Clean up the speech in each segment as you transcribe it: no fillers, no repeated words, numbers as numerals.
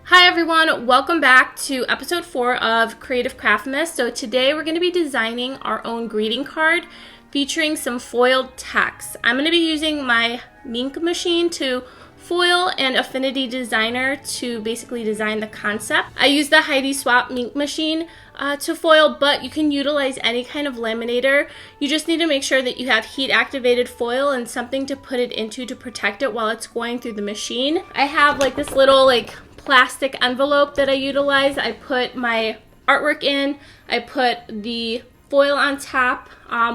Hi everyone, welcome back to episode 4 of Creative Craftmas. So today we're going to be designing our own greeting card featuring some foiled text. I'm going to be using my Minc Machine to foil and Affinity Designer to basically design the concept. I use the Heidi Swapp Minc Machine to foil, but you can utilize any kind of laminator. You just need to make sure that you have heat activated foil and something to put it into to protect it while it's going through the machine. I have like this little plastic envelope that I utilize. I put my artwork in, I put the foil on top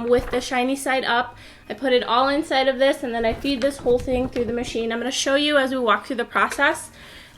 with the shiny side up. I put it all inside of this and then I feed this whole thing through the machine. I'm going to show you as we walk through the process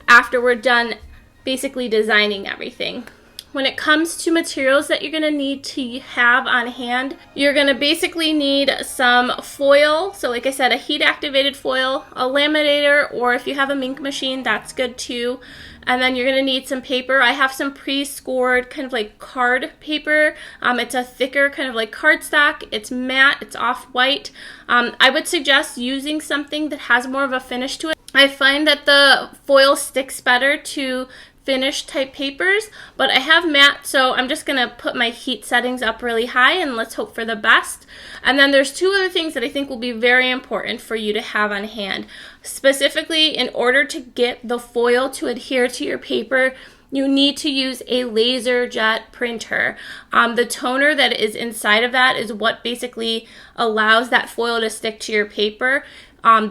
after we're done basically designing everything. When it comes to materials that you're going to need to have on hand, you're going to basically need some foil. So like I said, a heat activated foil, a laminator, or if you have a Minc machine, that's good too. And then you're going to need some paper. I have some pre-scored kind of like card paper. It's a thicker kind of like cardstock. It's matte, it's off-white. I would suggest using something that has more of a finish to it. I find that the foil sticks better to finished type papers, but I have matte, so I'm just gonna put my heat settings up really high and let's hope for the best. And then there's two other things that I think will be very important for you to have on hand. Specifically, in order to get the foil to adhere to your paper, you need to use a laser jet printer. The toner that is inside of that is what basically allows that foil to stick to your paper.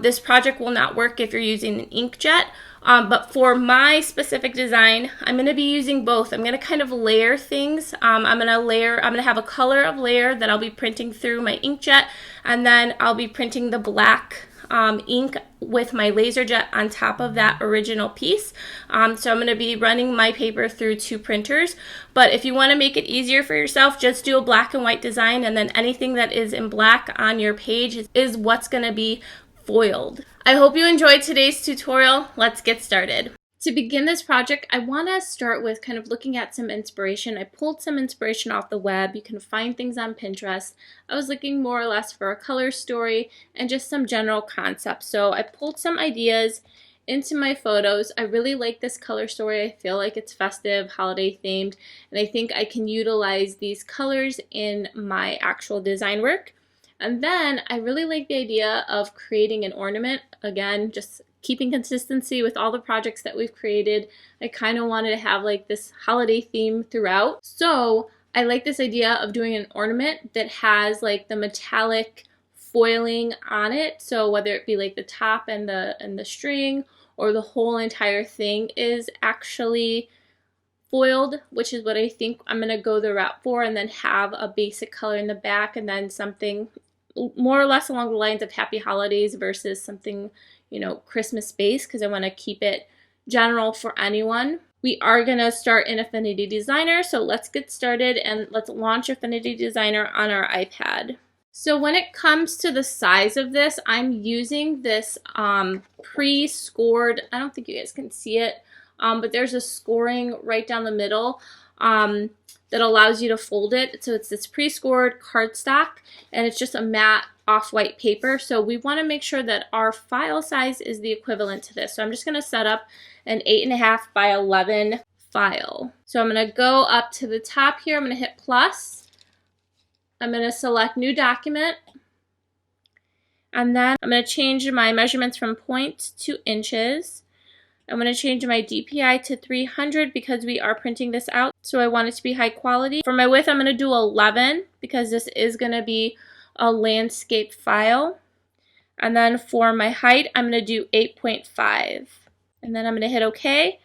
This project will not work if you're using an inkjet. But for my specific design, I'm going to be using both. I'm going to kind of layer things. I'm going to have a color of layer that I'll be printing through my inkjet, and then I'll be printing the black ink with my laser jet on top of that original piece. So I'm going to be running my paper through two printers. But if you want to make it easier for yourself, just do a black and white design, and then anything that is in black on your page is what's going to be foiled. I hope you enjoyed today's tutorial. Let's get started. To begin this project, I want to start with kind of looking at some inspiration. I pulled some inspiration off the web. You can find things on Pinterest. I was looking more or less for a color story and just some general concepts. So I pulled some ideas into my photos. I really like this color story. I feel like it's festive, holiday themed, and I think I can utilize these colors in my actual design work. And then I really like the idea of creating an ornament. Again, just keeping consistency with all the projects that we've created. I kind of wanted to have like this holiday theme throughout. So I like this idea of doing an ornament that has like the metallic foiling on it. So whether it be like the top and the string, or the whole entire thing is actually foiled, which is what I think I'm going to go the route for, and then have a basic color in the back and then something more or less along the lines of Happy Holidays versus something, Christmas based, because I want to keep it general for anyone. We are going to start in Affinity Designer, so let's get started and let's launch Affinity Designer on our iPad. So when it comes to the size of this, I'm using this pre-scored, I don't think you guys can see it, but there's a scoring right down the middle that allows you to fold it. So it's this pre-scored cardstock, and it's just a matte off-white paper. So we want to make sure that our file size is the equivalent to this. So I'm just going to set up an 8.5 by 11 file. So I'm going to go up to the top here. I'm going to hit plus. I'm going to select new document. And then I'm going to change my measurements from points to inches. I'm going to change my DPI to 300 because we are printing this out, so I want it to be high quality. For my width, I'm going to do 11 because this is going to be a landscape file. And then for my height, I'm going to do 8.5. And then I'm going to hit OK.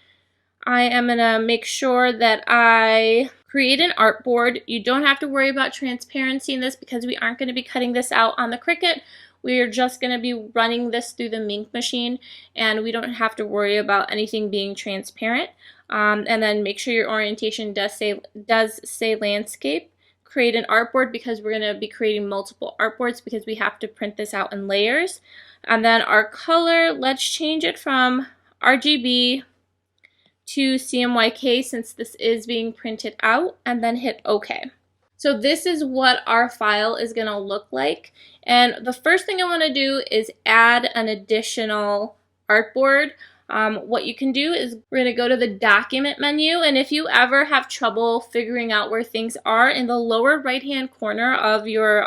I am going to make sure that I create an artboard. You don't have to worry about transparency in this because we aren't going to be cutting this out on the Cricut. We are just going to be running this through the Minc Machine, and we don't have to worry about anything being transparent. And then make sure your orientation does say landscape. Create an artboard because we're going to be creating multiple artboards because we have to print this out in layers. And then our color, let's change it from RGB to CMYK since this is being printed out, and then hit OK. So this is what our file is going to look like. And the first thing I want to do is add an additional artboard. what you can do is we're going to go to the document menu, and if you ever have trouble figuring out where things are, in the lower right hand corner of your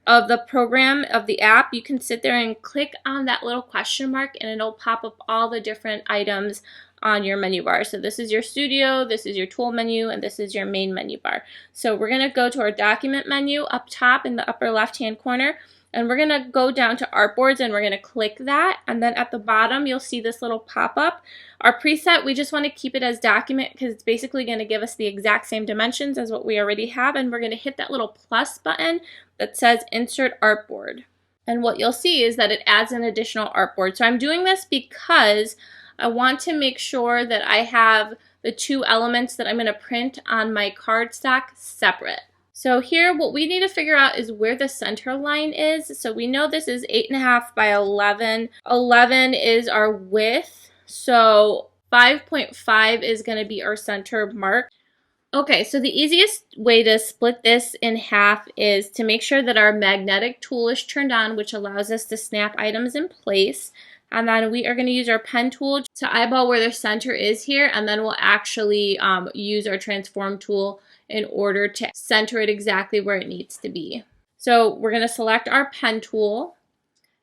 of the program, of the app, you can sit there and click on that little question mark and it'll pop up all the different items on your menu bar. So this is your studio, this is your tool menu, and this is your main menu bar. So we're going to go to our document menu up top in the upper left hand corner, and we're going to go down to artboards and we're going to click that, and then at the bottom you'll see this little pop-up. Our preset, we just want to keep it as document because it's basically going to give us the exact same dimensions as what we already have, and we're going to hit that little plus button that says insert artboard. And what you'll see is that it adds an additional artboard. So I'm doing this because I want to make sure that I have the two elements that I'm going to print on my cardstock separate. So here, what we need to figure out is where the center line is. So we know this is 8.5 by 11. 11 is our width. So 5.5 is going to be our center mark. Okay, so the easiest way to split this in half is to make sure that our magnetic tool is turned on, which allows us to snap items in place. And then we are going to use our pen tool to eyeball where the center is here, and then we'll actually use our transform tool in order to center it exactly where it needs to be. So we're going to select our pen tool,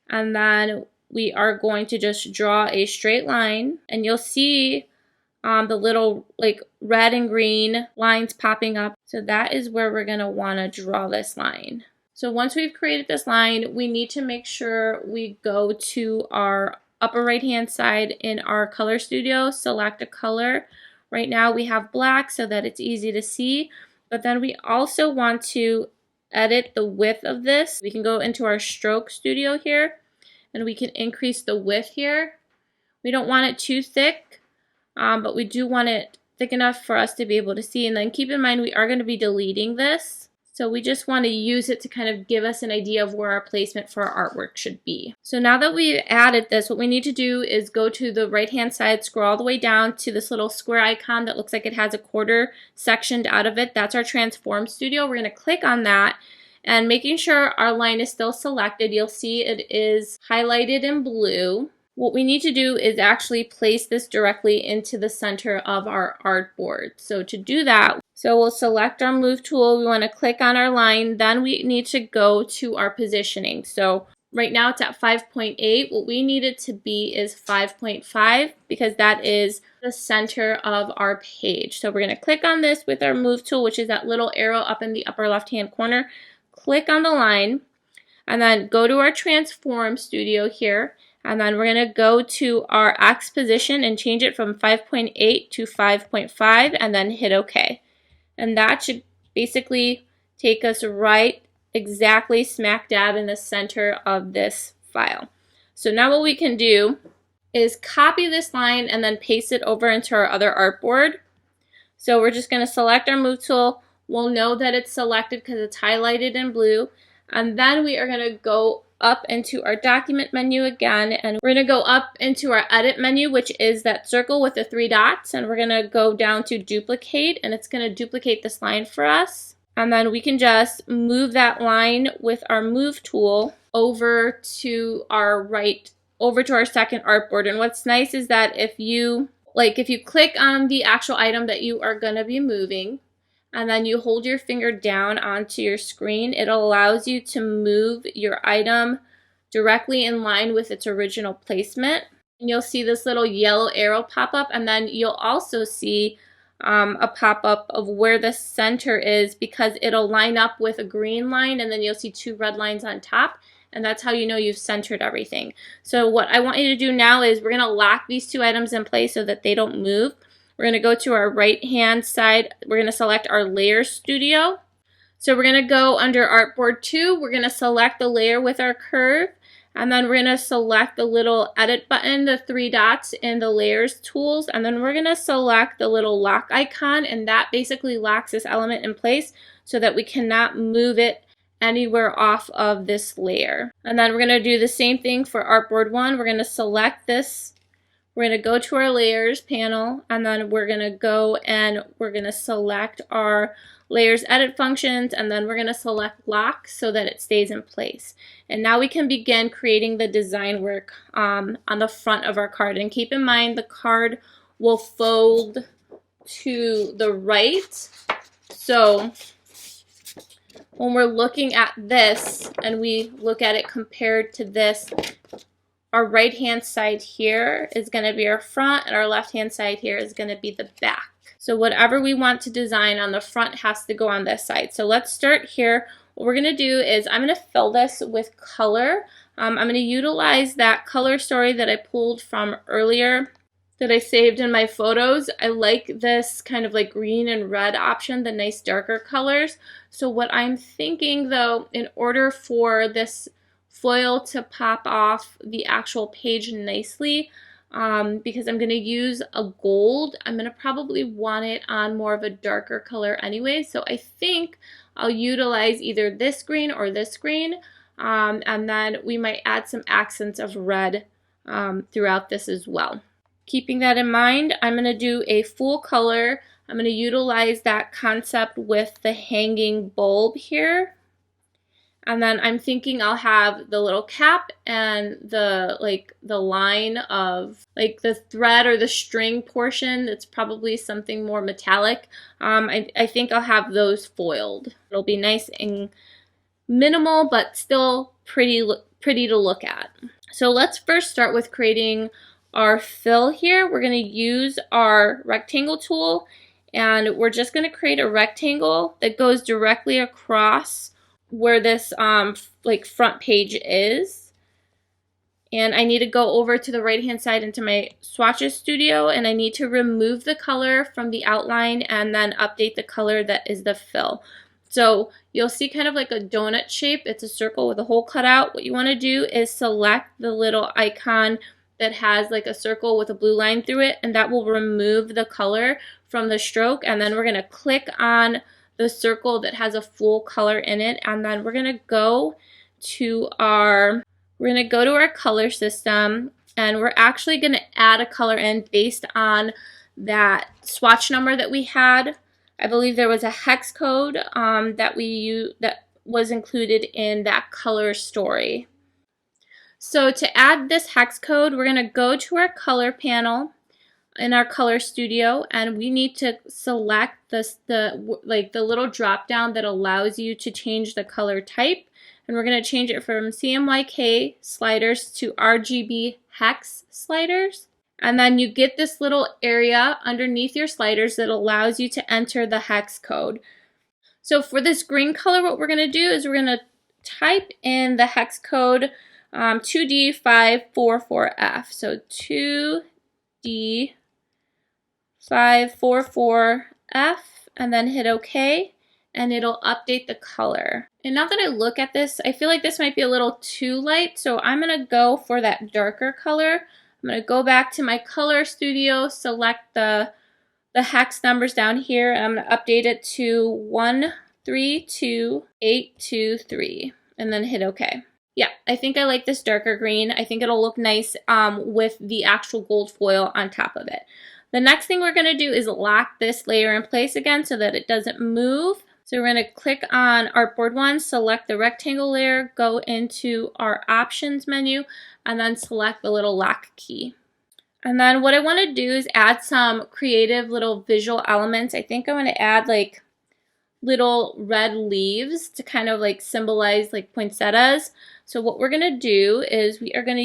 and then we are going to just draw a straight line, and you'll see the little like red and green lines popping up. So that is where we're going to want to draw this line. So once we've created this line, we need to make sure we go to our upper right hand side in our color studio, select a color. Right now we have black so that it's easy to see, but then we also want to edit the width of this. We can go into our stroke studio here and we can increase the width here. We don't want it too thick, but we do want it thick enough for us to be able to see. And then keep in mind we are going to be deleting this. So we just want to use it to kind of give us an idea of where our placement for our artwork should be. So now that we've added this, what we need to do is go to the right hand side, scroll all the way down to this little square icon that looks like it has a quarter sectioned out of it. That's our transform studio. We're going to click on that, and making sure our line is still selected, you'll see it is highlighted in blue. What we need to do is actually place this directly into the center of our artboard. So to do that, we'll select our move tool. We want to click on our line. Then we need to go to our positioning. So right now it's at 5.8. What we need it to be is 5.5 because that is the center of our page. So we're going to click on this with our move tool, which is that little arrow up in the upper left hand corner. Click on the line and then go to our transform studio here. And then we're going to go to our X position and change it from 5.8 to 5.5 and then hit OK. And that should basically take us right exactly smack dab in the center of this file. So now what we can do is copy this line and then paste it over into our other artboard. So we're just going to select our move tool. We'll know that it's selected because it's highlighted in blue. And then we are going to go up into our document menu again, and we're going to go up into our edit menu, which is that circle with the 3 dots, and we're going to go down to duplicate, and it's going to duplicate this line for us. And then we can just move that line with our move tool over to our second artboard. And what's nice is that if you click on the actual item that you are going to be moving, and then you hold your finger down onto your screen, it allows you to move your item directly in line with its original placement. And you'll see this little yellow arrow pop up, and then you'll also see a pop-up of where the center is because it'll line up with a green line, and then you'll see 2 red lines on top, and that's how you know you've centered everything. So what I want you to do now is we're going to lock these 2 items in place so that they don't move. We're going to go to our right hand side. We're going to select our layer studio. So we're going to go under artboard 2. We're going to select the layer with our curve, and then we're going to select the little edit button, the 3 dots in the layers tools, and then we're going to select the little lock icon, and that basically locks this element in place so that we cannot move it anywhere off of this layer. And then we're going to do the same thing for artboard 1. We're going to select this. We're we're going to go to our layers panel, and then we're going to go and we're going to select our layers edit functions, and then we're going to select lock so that it stays in place. And now we can begin creating the design work on the front of our card. And keep in mind the card will fold to the right. So when we're looking at this and we look at it compared to this, our right hand side here is going to be our front, and our left hand side here is going to be the back. So whatever we want to design on the front has to go on this side. So let's start here. What we're going to do is I'm going to fill this with color. I'm going to utilize that color story that I pulled from earlier that I saved in my photos. I like this kind of like green and red option, the nice darker colors. So what I'm thinking though, in order for this foil to pop off the actual page nicely, because I'm going to use a gold, I'm going to probably want it on more of a darker color anyway. So I think I'll utilize either this green or this green, and then we might add some accents of red throughout this as well. Keeping that in mind, I'm going to do a full color. I'm going to utilize that concept with the hanging bulb here. And then I'm thinking I'll have the little cap and the line of like the thread or the string portion. That's probably something more metallic. I think I'll have those foiled. It'll be nice and minimal, but still pretty to look at. So let's first start with creating our fill here. We're going to use our rectangle tool, and we're just going to create a rectangle that goes directly across where this like front page is. And I need to go over to the right hand side into my swatches studio, and I need to remove the color from the outline and then update the color that is the fill. So you'll see kind of like a donut shape. It's a circle with a hole cut out. What you want to do is select the little icon that has like a circle with a blue line through it, and that will remove the color from the stroke. And then we're going to click on the circle that has a full color in it, and then we're going to go to our color system, and we're actually going to add a color in based on that swatch number that we had. I believe there was a hex code that was included in that color story. So to add this hex code, we're going to go to our color panel in our color studio, and we need to select the little drop down that allows you to change the color type, and we're going to change it from CMYK sliders to RGB hex sliders. And then you get this little area underneath your sliders that allows you to enter the hex code. So for this green color, what we're going to do is we're going to type in the hex code 2D544F. So 2D544F, and then hit OK, and it'll update the color. And now that I look at this, I feel like this might be a little too light, so I'm going to go for that darker color. I'm going to go back to my color studio, select the hex numbers down here, and I'm going to update it to 132823, and then hit OK. Yeah, I think I like this darker green. I think it'll look nice with the actual gold foil on top of it. The next thing we're going to do is lock this layer in place again so that it doesn't move. So we're going to click on Artboard 1, select the rectangle layer, go into our options menu, and then select the little lock key. And then what I want to do is add some creative little visual elements. I think I'm going to add like little red leaves to kind of like symbolize like poinsettias. So what we're going to do is we're going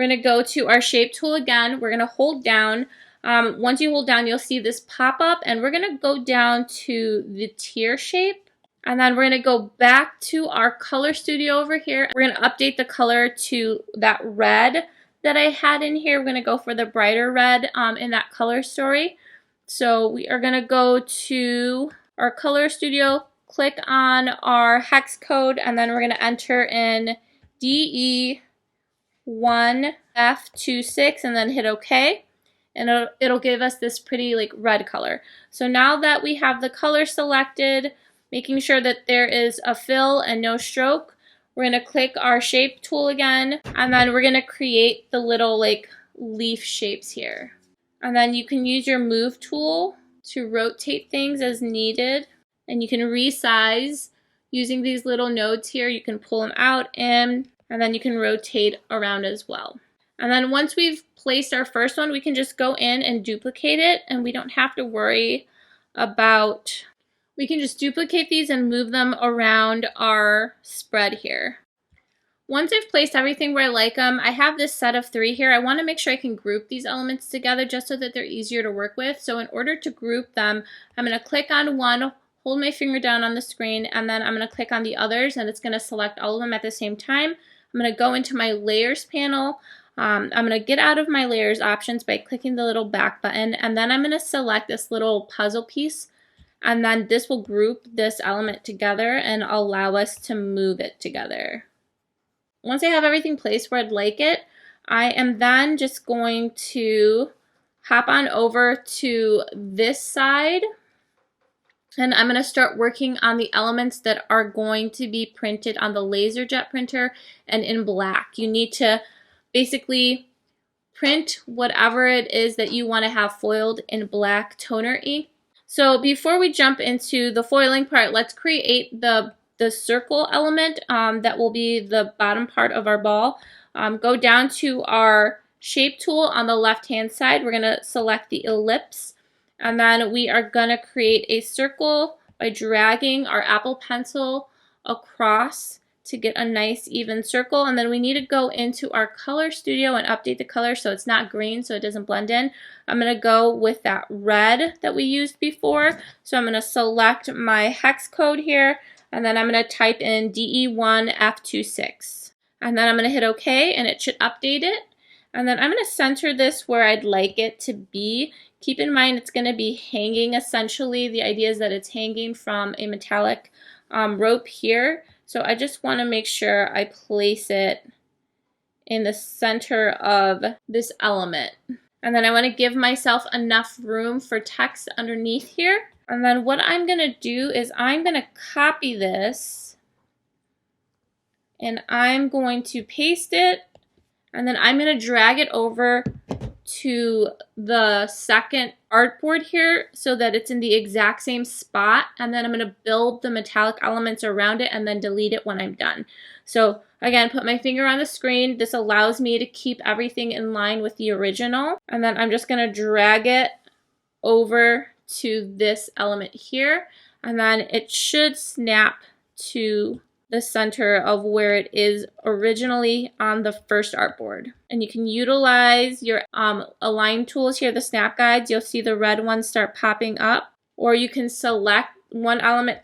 to go to our shape tool again. We're going to hold down. Once you hold down, you'll see this pop up, and we're going to go down to the tier shape. And then we're going to go back to our color studio over here. We're going to update the color to that red that I had in here. We're going to go for the brighter red in that color story. So we are going to go to our color studio, click on our hex code, and then we're going to enter in DE1F26 and then hit OK. And it'll give us this pretty like red color. So now that we have the color selected, making sure that there is a fill and no stroke, we're going to click our shape tool again, and then we're going to create the little like leaf shapes here. And then you can use your move tool to rotate things as needed. And you can resize using these little nodes here. You can pull them out in, and then you can rotate around as well. And then once we've placed our first one, we can just go in and duplicate it, and we don't have to worry about, we can just duplicate these and move them around our spread here. Once I've placed everything where I like them, I have this set of 3 here. I want to make sure I can group these elements together just so that they're easier to work with. So in order to group them, I'm going to click on one, hold my finger down on the screen, and then I'm going to click on the others, and it's going to select all of them at the same time. I'm going to go into my layers panel. I'm going to get out of my layers options by clicking the little back button, and then I'm going to select this little puzzle piece, and then this will group this element together and allow us to move it together. Once I have everything placed where I'd like it, I am then just going to hop on over to this side, and I'm going to start working on the elements that are going to be printed on the LaserJet printer and in black. You need to basically print whatever it is that you want to have foiled in black toner ink. So before we jump into the foiling part, let's create the circle element that will be the bottom part of our ball. Go down to our shape tool on the left hand side. We're going to select the ellipse, and then we are going to create a circle by dragging our Apple Pencil across to get a nice even circle. And then we need to go into our color studio and update the color so it's not green, so it doesn't blend in. I'm going to go with that red that we used before. So I'm going to select my hex code here, and then I'm going to type in DE1F26. And then I'm going to hit OK, and it should update it. And then I'm going to center this where I'd like it to be. Keep in mind it's going to be hanging essentially. The idea is that it's hanging from a metallic rope here. So I just want to make sure I place it in the center of this element. And then I want to give myself enough room for text underneath here. And then what I'm going to do is I'm going to copy this, and I'm going to paste it, and then I'm going to drag it over to the second artboard here so that it's in the exact same spot, and then I'm going to build the metallic elements around it and then delete it when I'm done. So again, put my finger on the screen. This allows me to keep everything in line with the original, and then I'm just going to drag it over to this element here, and then it should snap to the center of where it is originally on the first artboard. And you can utilize your align tools here, the snap guides. You'll see the red ones start popping up, or you can select one element,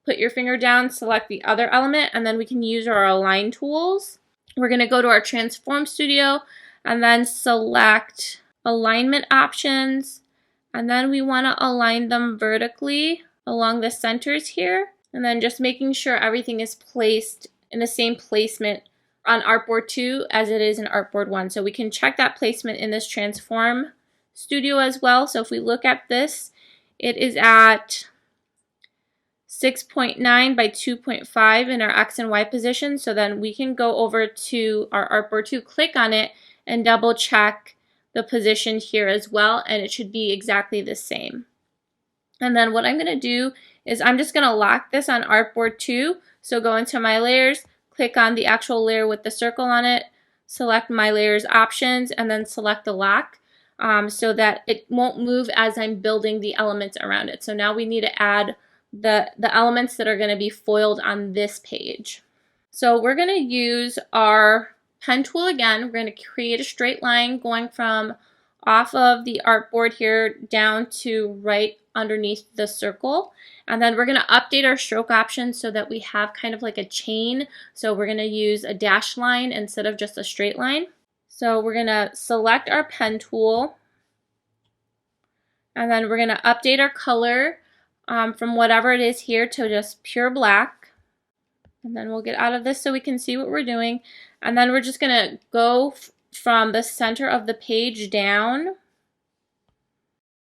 put your finger down, select the other element, and then we can use our align tools. We're going to go to our transform studio and then select alignment options. And then we want to align them vertically along the centers here. And then just making sure everything is placed in the same placement on Artboard 2 as it is in Artboard 1. So we can check that placement in this Transform Studio as well. So if we look at this, it is at 6.9 by 2.5 in our X and Y position. So then we can go over to our Artboard 2, click on it, and double check the position here as well, and it should be exactly the same. And then what I'm going to do is I'm just going to lock this on Artboard 2. So go into my layers, click on the actual layer with the circle on it, select my layers options, and then select the lock so that it won't move as I'm building the elements around it. So now we need to add the elements that are going to be foiled on this page. So we're going to use our pen tool again. We're going to create a straight line going from off of the artboard here down to right underneath the circle. And then we're going to update our stroke options so that we have kind of like a chain. So we're going to use a dashed line instead of just a straight line. So we're going to select our pen tool, and then we're going to update our color from whatever it is here to just pure black. And then we'll get out of this so we can see what we're doing. And then we're just going to go from the center of the page down.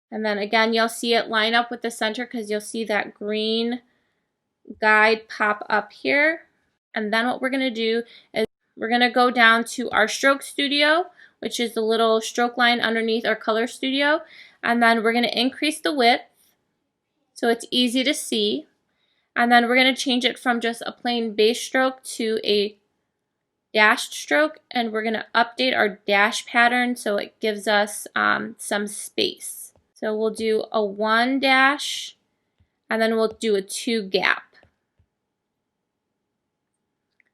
And then again, you'll see it line up with the center because you'll see that green guide pop up here. And then what we're going to do is we're going to go down to our stroke studio. which is the little stroke line underneath our color studio. And then we're going to increase the width so it's easy to see. And then we're going to change it from just a plain base stroke to a dashed stroke, and we're going to update our dash pattern so it gives us some space. So we'll do a 1 dash, and then we'll do a 2 gap.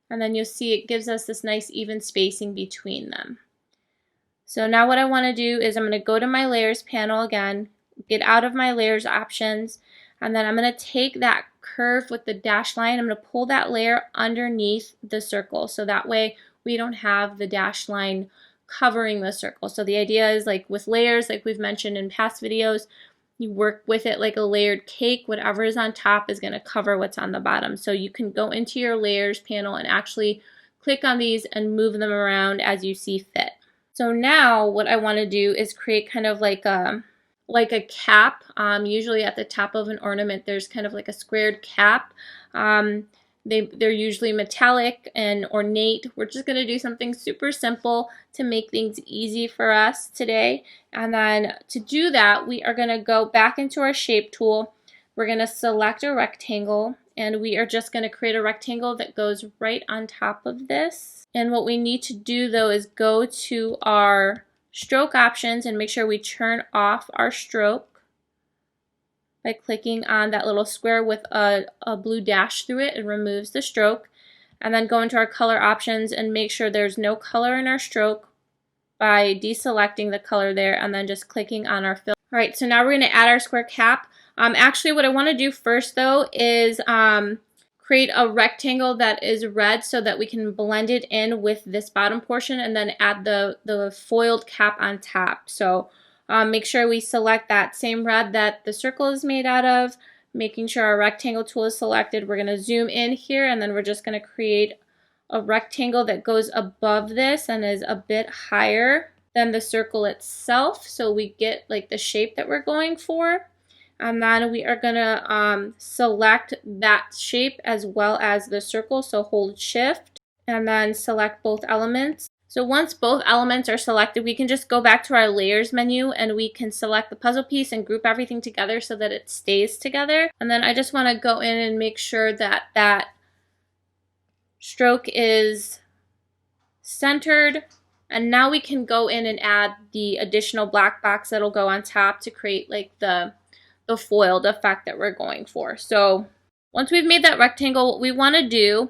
And then you'll see it gives us this nice even spacing between them. So now what I want to do is I'm going to go to my layers panel again, get out of my layers options, and then I'm going to take that curve with the dash line, I'm going to pull that layer underneath the circle so that way we don't have the dash line covering the circle. So the idea is, like with layers, like we've mentioned in past videos, you work with it like a layered cake. Whatever is on top is going to cover what's on the bottom. So you can go into your layers panel and actually click on these and move them around as you see fit. So now what I want to do is create kind of like a cap. Usually at the top of an ornament there's kind of like a squared cap. They're usually metallic and ornate. We're just going to do something super simple to make things easy for us today. And then to do that, we are going to go back into our shape tool. We're going to select a rectangle, and we are just going to create a rectangle that goes right on top of this. And what we need to do though is go to our stroke options and make sure we turn off our stroke by clicking on that little square with a blue dash through it. It removes the stroke. And then go into our color options and make sure there's no color in our stroke by deselecting the color there and then just clicking on our fill. Alright, so now we're going to add our square cap. Actually what I want to do first though is create a rectangle that is red so that we can blend it in with this bottom portion and then add the foiled cap on top. So make sure we select that same red that the circle is made out of, making sure our rectangle tool is selected. We're going to zoom in here, and then we're just going to create a rectangle that goes above this and is a bit higher than the circle itself so we get like the shape that we're going for. And then we are going to select that shape as well as the circle, so hold shift and then select both elements. So once both elements are selected, we can just go back to our layers menu and we can select the puzzle piece and group everything together so that it stays together. And then I just want to go in and make sure that that stroke is centered. And now we can go in and add the additional black box that'll go on top to create like the foiled effect that we're going for. So once we've made that rectangle, what we want to do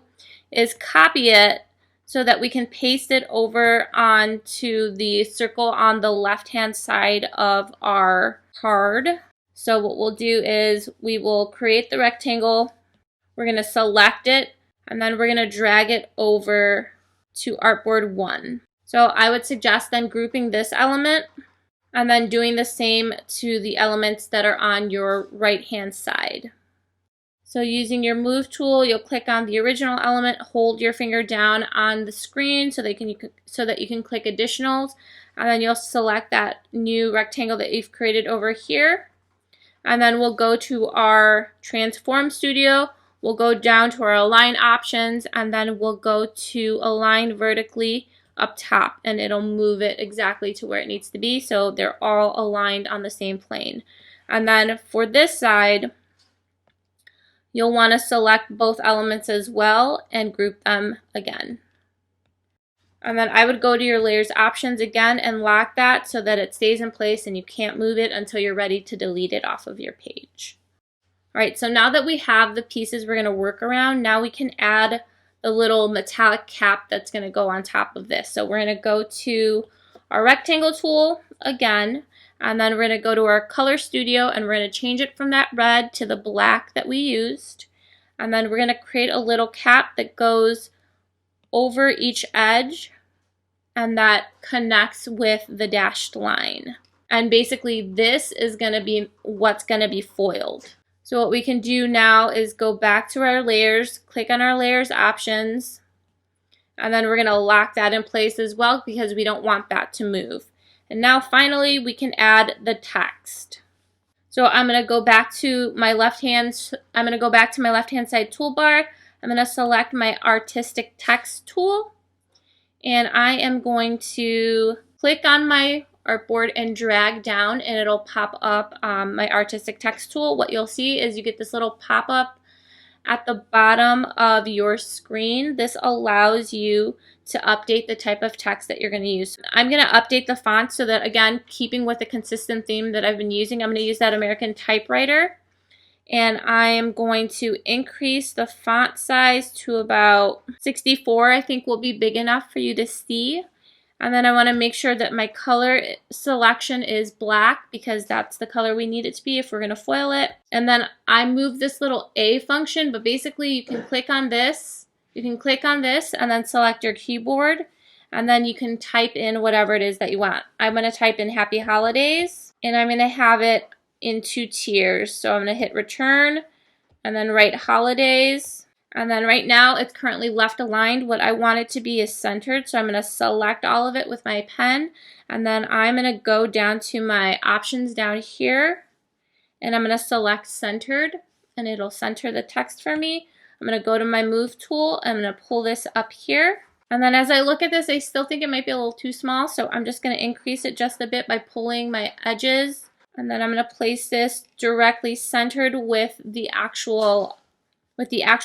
is copy it so that we can paste it over onto the circle on the left-hand side of our card. So what we'll do is we will create the rectangle, we're going to select it, and then we're going to drag it over to Artboard 1. So I would suggest then grouping this element and then doing the same to the elements that are on your right-hand side. So using your move tool, you'll click on the original element, hold your finger down on the screen so that you can click additionals, and then you'll select that new rectangle that you've created over here. And then we'll go to our transform studio, we'll go down to our align options, and then we'll go to align vertically up top, and it'll move it exactly to where it needs to be so they're all aligned on the same plane. And then for this side, you'll want to select both elements as well and group them again. And then I would go to your layers options again and lock that so that it stays in place and you can't move it until you're ready to delete it off of your page. Alright, so now that we have the pieces we're going to work around, now we can add the little metallic cap that's going to go on top of this. So we're going to go to our rectangle tool again, and then we're going to go to our color studio and we're going to change it from that red to the black that we used. And then we're going to create a little cap that goes over each edge and that connects with the dashed line. And basically this is going to be what's going to be foiled. So what we can do now is go back to our layers, click on our layers options, and then we're going to lock that in place as well because we don't want that to move. And now finally we can add the text. So I'm going to go back to my left-hand side toolbar. I'm going to select my artistic text tool, and I am going to click on my artboard and drag down, and it'll pop up my artistic text tool. What you'll see is you get this little pop-up at the bottom of your screen. This allows you to update the type of text that you're going to use. I'm going to update the font so that, again, keeping with the consistent theme that I've been using, I'm going to use that American typewriter. And I am going to increase the font size to about 64, I think will be big enough for you to see. And then I want to make sure that my color selection is black because that's the color we need it to be if we're going to foil it. And then I move this little A function, but basically you can click on this. You can click on this and then select your keyboard. And then you can type in whatever it is that you want. I'm going to type in Happy Holidays, and I'm going to have it in 2 tiers. So I'm going to hit return and then write holidays. And then right now it's currently left aligned. What I want it to be is centered. So I'm going to select all of it with my pen. And then I'm going to go down to my options down here. And I'm going to select centered. And it'll center the text for me. I'm going to go to my move tool. I'm going to pull this up here. And then as I look at this, I still think it might be a little too small. So I'm just going to increase it just a bit by pulling my edges. And then I'm going to place this directly centered with the actual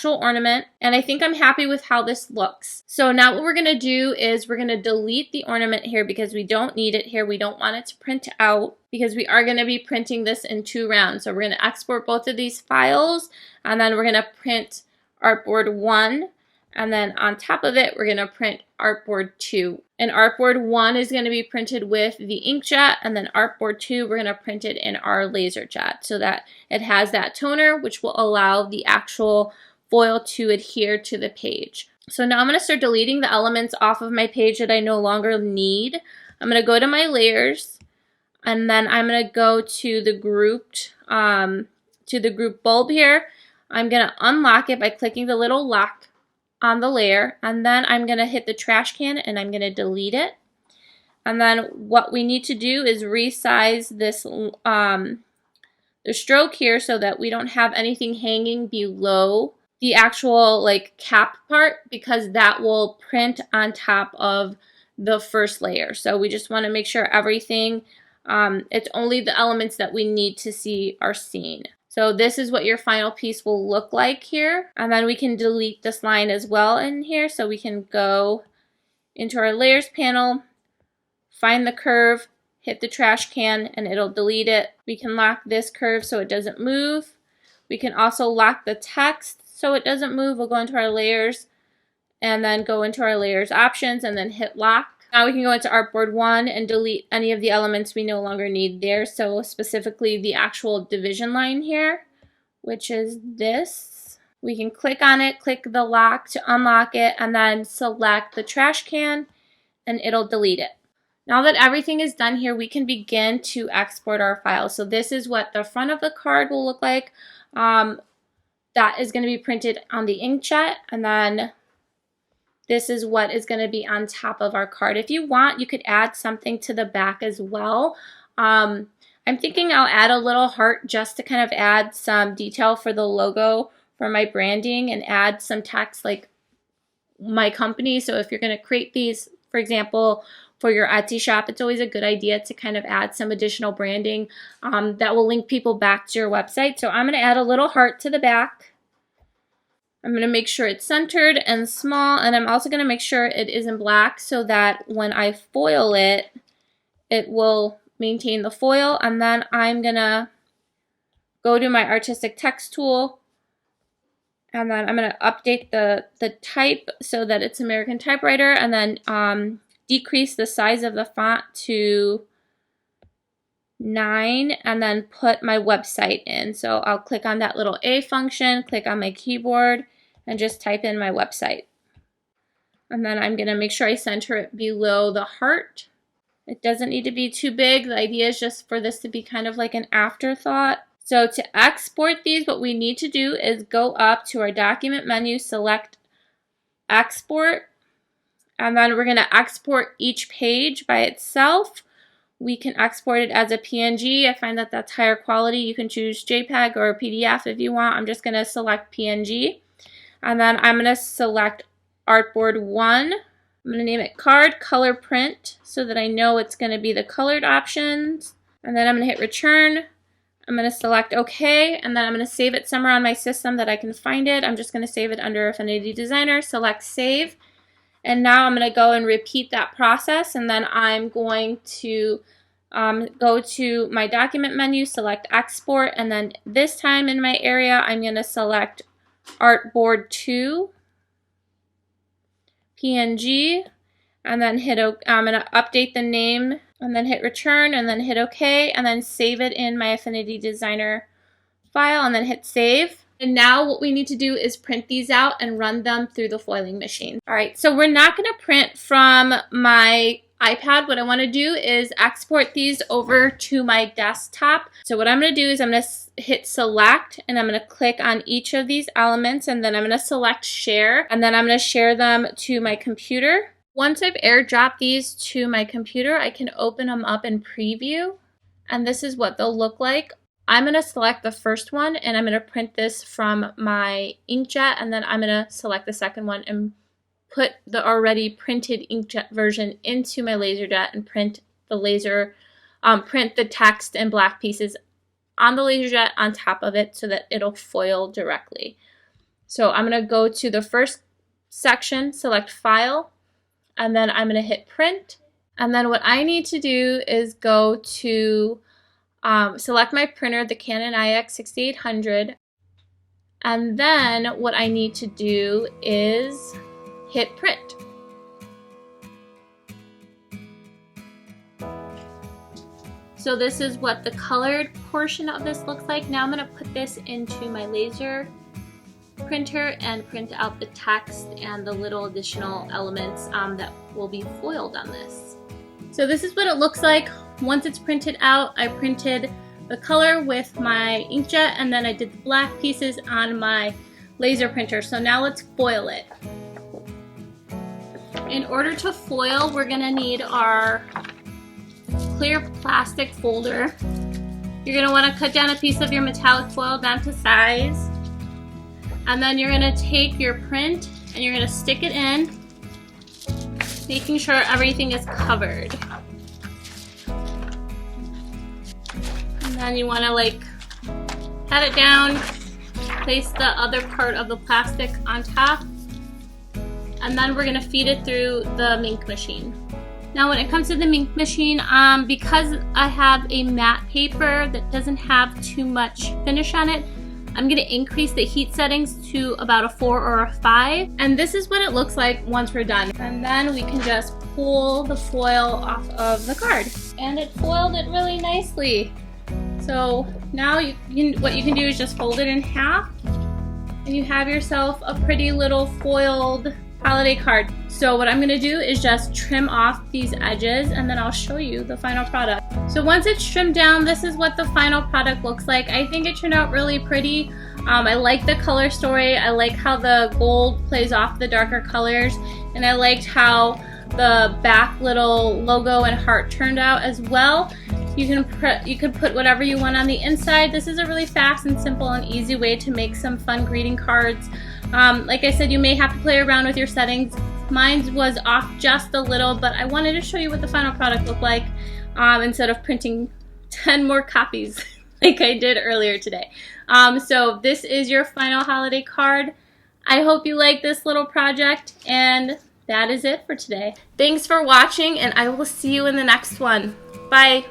ornament, and I think I'm happy with how this looks. So now what we're going to do is we're going to delete the ornament here because we don't need it here. We don't want it to print out because we are going to be printing this in 2 rounds. So we're going to export both of these files, and then we're going to print Artboard 1, and then on top of it we're going to print Artboard 2. And Artboard 1 is going to be printed with the inkjet, and then Artboard 2 we're going to print it in our laser jet so that it has that toner, which will allow the actual foil to adhere to the page. So now I'm going to start deleting the elements off of my page that I no longer need. I'm going to go to my layers, and then I'm going to go to the grouped group bulb here. I'm going to unlock it by clicking the little lock on the layer, and then I'm going to hit the trash can and I'm going to delete it. And then what we need to do is resize this the stroke here so that we don't have anything hanging below the actual cap part, because that will print on top of the first layer. So we just want to make sure everything, it's only the elements that we need to see are seen. So this is what your final piece will look like here. And then we can delete this line as well in here. So we can go into our layers panel, find the curve, hit the trash can, and it'll delete it. We can lock this curve so it doesn't move. We can also lock the text so it doesn't move. We'll go into our layers and then go into our layers options and then hit lock. Now we can go into Artboard 1 and delete any of the elements we no longer need there. So specifically the actual division line here, which is this. We can click on it, click the lock to unlock it, and then select the trash can, and it'll delete it. Now that everything is done here, we can begin to export our file. So this is what the front of the card will look like. That is going to be printed on the inkjet, and then this is what is going to be on top of our card. If you want, you could add something to the back as well. I'm thinking I'll add a little heart just to kind of add some detail for the logo for my branding and add some text like my company. So if you're going to create these, for example, for your Etsy shop, it's always a good idea to kind of add some additional branding that will link people back to your website. So I'm going to add a little heart to the back. I'm going to make sure it's centered and small, and I'm also going to make sure it is in black so that when I foil it, it will maintain the foil. And then I'm going to go to my artistic text tool, and then I'm going to update the type so that it's American typewriter, and then decrease the size of the font to 9, and then put my website in. So I'll click on that little A function, click on my keyboard, and just type in my website. And then I'm going to make sure I center it below the heart. It doesn't need to be too big. The idea is just for this to be kind of like an afterthought. So to export these, what we need to do is go up to our document menu, select export, and then we're going to export each page by itself. We can export it as a PNG. I find that that's higher quality. You can choose JPEG or PDF if you want. I'm just going to select PNG. And then I'm going to select Artboard 1. I'm going to name it Card Color Print so that I know it's going to be the colored options. And then I'm going to hit return. I'm going to select OK, and then I'm going to save it somewhere on my system that I can find it. I'm just going to save it under Affinity Designer, select save. And now I'm going to go and repeat that process, and then I'm going to go to my document menu, select export, and then this time in my area I'm going to select Artboard 2 PNG, and then I'm going to update the name, and then hit return, and then hit OK, and then save it in my Affinity Designer file, and then hit save. And now what we need to do is print these out and run them through the foiling machine. All right, so we're not going to print from my iPad. What I want to do is export these over to my desktop. So what I'm going to do is I'm going to hit select, and I'm going to click on each of these elements, and then I'm going to select share, and then I'm going to share them to my computer. Once I've airdropped these to my computer, I can open them up in preview, and this is what they'll look like. I'm going to select the first one, and I'm going to print this from my inkjet, and then I'm going to select the second one and put the already printed inkjet version into my LaserJet and print the text and black pieces on the LaserJet on top of it so that it'll foil directly. So I'm going to go to the first section, select File, and then I'm going to hit Print. And then what I need to do is go to select my printer, the Canon IX6800, and then what I need to do is hit print. So this is what the colored portion of this looks like. Now I'm going to put this into my laser printer and print out the text and the little additional elements that will be foiled on this. So this is what it looks like once it's printed out. I printed the color with my inkjet, and then I did the black pieces on my laser printer. So now let's foil it. In order to foil, we're going to need our clear plastic folder. You're going to want to cut down a piece of your metallic foil down to size. And then you're going to take your print and you're going to stick it in, making sure everything is covered. And then you want to pat it down, place the other part of the plastic on top, and then we're going to feed it through the Minc Machine. Now when it comes to the Minc Machine, because I have a matte paper that doesn't have too much finish on it, I'm going to increase the heat settings to about a 4 or a 5. And this is what it looks like once we're done. And then we can just pull the foil off of the card. And it foiled it really nicely. So now what you can do is just fold it in half, and you have yourself a pretty little foiled holiday card. So what I'm going to do is just trim off these edges, and then I'll show you the final product. So once it's trimmed down, this is what the final product looks like. I think it turned out really pretty. I like the color story. I like how the gold plays off the darker colors, and I liked how the back little logo and heart turned out as well. You can put whatever you want on the inside. This is a really fast and simple and easy way to make some fun greeting cards. Like I said, you may have to play around with your settings. Mine was off just a little, but I wanted to show you what the final product looked like instead of printing 10 more copies like I did earlier today. So this is your final holiday card. I hope you like this little project, and that is it for today. Thanks for watching, and I will see you in the next one. Bye.